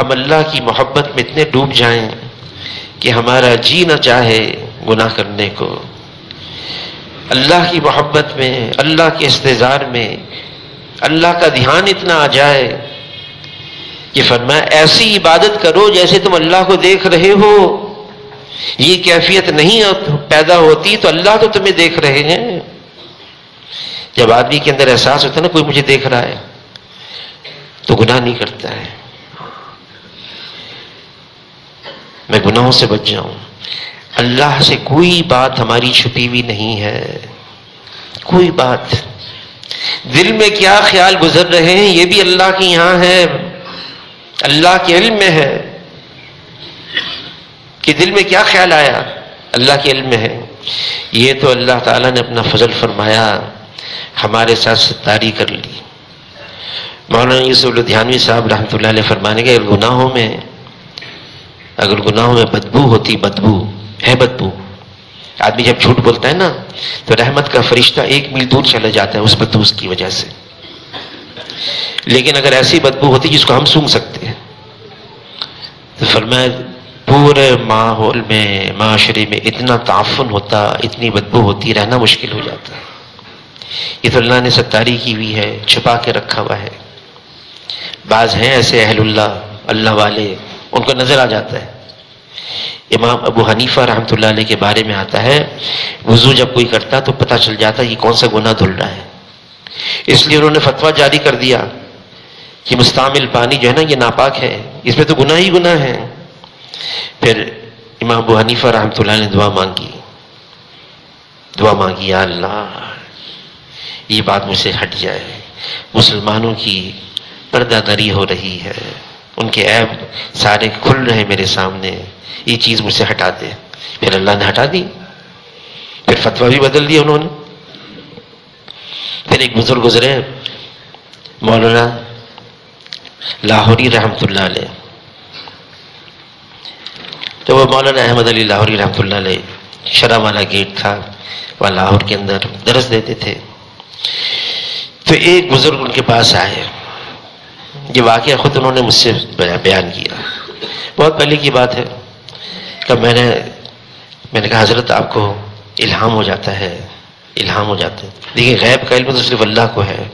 ہم اللہ کی محبت میں اتنے ڈوب جائیں کہ ہمارا جی نہ چاہے گناہ کرنے کو. اللہ کی محبت میں، اللہ کے استحضار میں اللہ کا دھیان اتنا آ جائے کہ فرمایا ایسی عبادت کرو جیسے تم اللہ کو دیکھ رہے ہو. یہ کیفیت نہیں پیدا ہوتی تو اللہ تو تمہیں دیکھ رہے ہیں. جب آدمی کے اندر احساس ہوتا ہے نا کوئی مجھے دیکھ رہا ہے تو گناہ نہیں کرتا ہے. میں گناہوں سے بچ جاؤں. اللہ سے کوئی بات ہماری چھپی ہوئی نہیں ہے، کوئی بات. دل میں کیا خیال گزر رہے ہیں یہ بھی اللہ کے یہاں ہے، اللہ کے علم میں ہے. کہ دل میں کیا خیال آیا اللہ کے علم میں ہے. یہ تو اللہ تعالیٰ نے اپنا فضل فرمایا، ہمارے ساتھ ستاری کر لی. مولانا یوسف لدھیانوی صاحب رحمۃ اللہ علیہ فرمانے کے اگر گناہوں میں بدبو ہوتی، بدبو ہے، بدبو. آدمی جب جھوٹ بولتا ہے نا تو رحمت کا فرشتہ 1 میل دور چلا جاتا ہے اس بدبو کی وجہ سے. لیکن اگر ایسی بدبو ہوتی جس کو ہم سونگھ سکتے ہیں تو فرمایا پورے ماحول میں، معاشرے میں اتنا تعفن ہوتا، اتنی بدبو ہوتی، رہنا مشکل ہو جاتا. یہ تو اللہ نے ستاری کی ہوئی ہے، چھپا کے رکھا ہوا ہے. بعض ہیں ایسے اہل اللہ والے، ان کو نظر آ جاتا ہے. امام ابو حنیفہ رحمۃ اللہ علیہ کے بارے میں آتا ہے وضو جب کوئی کرتا تو پتہ چل جاتا یہ کون سا گناہ دھل رہا ہے. اس لیے انہوں نے فتویٰ جاری کر دیا کہ مستعمل پانی جو ہے نا یہ ناپاک ہے، اس میں تو گناہ ہی گناہ ہے. پھر امام ابو حنیفہ رحمۃ اللہ نے دعا مانگی، یا اللہ یہ بات مجھ سے ہٹ جائے. مسلمانوں کی پردہ دری ہو رہی ہے، ان کے عیب سارے کھل رہے ہیں میرے سامنے، یہ چیز مجھ سے ہٹا دے. پھر اللہ نے ہٹا دی، پھر فتویٰ بھی بدل دیا انہوں نے. پھر ایک بزرگ گزرے مولانا لاہوری رحمۃ اللہ علیہ. تو وہ مولانا احمد علی لاہوری رحمۃ اللہ علیہ شرح والا گیٹ تھا وہاں لاہور کے اندر درس دیتے تھے. تو ایک بزرگ ان کے پاس آئے، یہ واقعہ خود انہوں نے مجھ سے بیان کیا، بہت پہلے کی بات ہے. کہ میں نے کہا حضرت آپ کو الہام ہو جاتا ہے. دیکھیں غیب کا علم تو صرف اللہ کو ہے،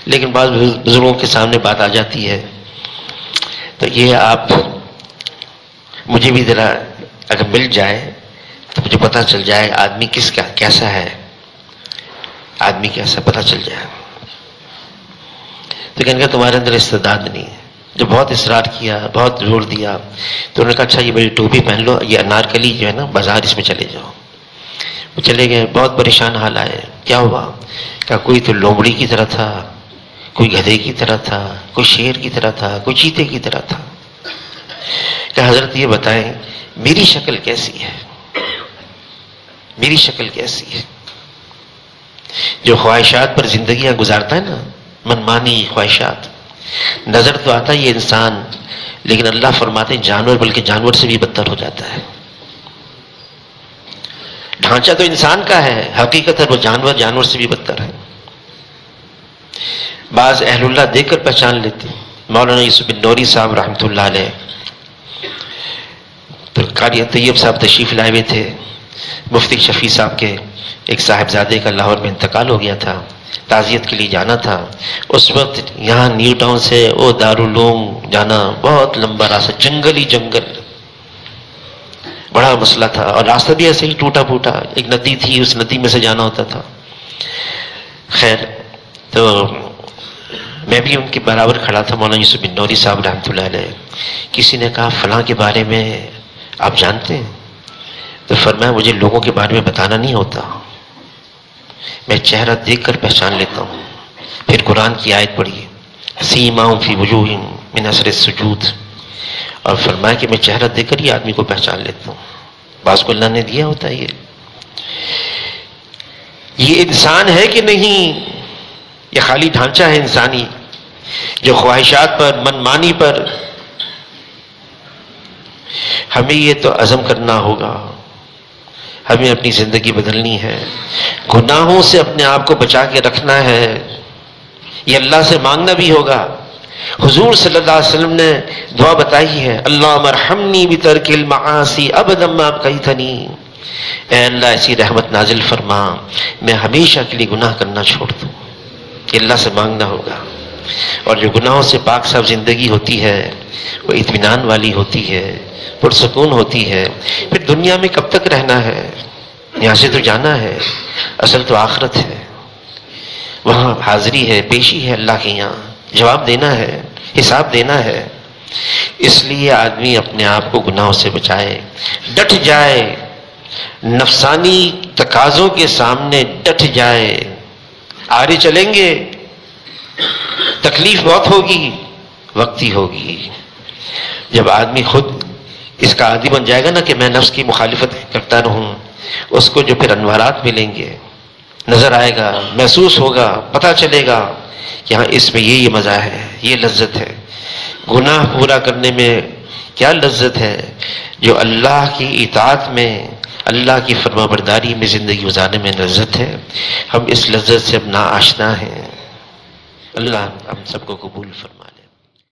لیکن بعض بزرگوں کے سامنے بات آ جاتی ہے. تو یہ آپ مجھے بھی ذرا اگر مل جائے تو مجھے پتہ چل جائے آدمی کیسا ہے، آدمی کیسا پتہ چل جائے. تو کہنے کا تمہارے اندر استعداد نہیں ہے. جب بہت اصرار کیا، بہت زور دیا تو انہوں نے کہا اچھا یہ میری ٹوپی پہن لو، یہ انارکلی جو ہے نا بازار اس میں چلے جاؤ. وہ چلے گئے، بہت پریشان حال آئے. کیا ہوا؟ کہا کوئی تو لومڑی کی طرح تھا، کوئی گدھے کی طرح تھا، کوئی شیر کی طرح تھا، کوئی چیتے کی طرح تھا. کہ حضرت یہ بتائیں میری شکل کیسی ہے، میری شکل کیسی ہے؟ جو خواہشات پر زندگیاں گزارتا ہے نا، منمانی خواہشات، نظر تو آتا ہے یہ انسان، لیکن اللہ فرماتے ہیں جانور بلکہ جانور سے بھی بدتر ہو جاتا ہے. ڈھانچہ تو انسان کا ہے، حقیقت ہے وہ جانور سے بھی بدتر ہے. بعض اہل اللہ دیکھ کر پہچان لیتے. مولانا یوسف بن نوری صاحب رحمۃ اللہ علیہ، تو قاری طیب صاحب تشریف لائے ہوئے تھے. مفتی شفیع صاحب کے ایک صاحبزادے کا لاہور میں انتقال ہو گیا تھا، تعزیت کے لیے جانا تھا. اس وقت یہاں نیو ٹاؤن سے وہ دارالعلوم جانا بہت لمبا راستہ، جنگل، بڑا مسئلہ تھا. اور راستہ بھی ایسے ہی ٹوٹا پھوٹا، ایک ندی تھی اس ندی میں سے جانا ہوتا تھا. خیر تو میں بھی ان کے برابر کھڑا تھا، مولانا یوسف بن نوری صاحب رحمۃ اللہ علیہ. کسی نے کہا فلاں کے بارے میں آپ جانتے ہیں؟ تو فرمایا مجھے لوگوں کے بارے میں بتانا نہیں ہوتا، میں چہرہ دیکھ کر پہچان لیتا ہوں. پھر قرآن کی آیت پڑھی سیماہم فی وجوہہم من اثر السجود، اور فرمایا کہ میں چہرہ دیکھ کر ہی آدمی کو پہچان لیتا ہوں. بعض کو اللہ نے دیا ہوتا ہے یہ انسان ہے کہ نہیں، یہ خالی ڈھانچہ ہے انسانی جو خواہشات پر، منمانی پر. ہمیں یہ تو عزم کرنا ہوگا، ہمیں اپنی زندگی بدلنی ہے، گناہوں سے اپنے آپ کو بچا کے رکھنا ہے. یہ اللہ سے مانگنا بھی ہوگا حضور صلی اللہ علیہ وسلم نے دعا بتائی ہے، اللہم ارحمنی بترک المعاصی ابدا ما ابقیتنی، اے اللہ ایسی رحمت نازل فرما میں ہمیشہ کے لیے گناہ کرنا چھوڑ دوں. یہ اللہ سے مانگنا ہوگا. اور جو گناہوں سے پاک صاحب زندگی ہوتی ہے وہ اطمینان والی ہوتی ہے، پرسکون ہوتی ہے. پھر دنیا میں کب تک رہنا ہے؟ یہاں سے تو جانا ہے، اصل تو آخرت ہے. وہاں حاضری ہے، پیشی ہے اللہ کے یہاں، جواب دینا ہے، حساب دینا ہے. اس لیے آدمی اپنے آپ کو گناہوں سے بچائے، ڈٹ جائے، نفسانی تقاضوں کے سامنے ڈٹ جائے. آرے چلیں گے، تکلیف بہت ہوگی، وقتی ہوگی. جب آدمی خود اس کا عادی بن جائے گا نا کہ میں نفس کی مخالفت کرتا رہوں، اس کو جو پھر انوارات ملیں گے، نظر آئے گا، محسوس ہوگا، پتہ چلے گا کہ ہاں اس میں یہ مزہ ہے، یہ لذت ہے. گناہ پورا کرنے میں کیا لذت ہے، جو اللہ کی اطاعت میں، اللہ کی فرما برداری میں زندگی گزارنے میں لذت ہے. ہم اس لذت سے اب ناآشنا ہیں. اللہ ہم سب کو قبول فرمائے.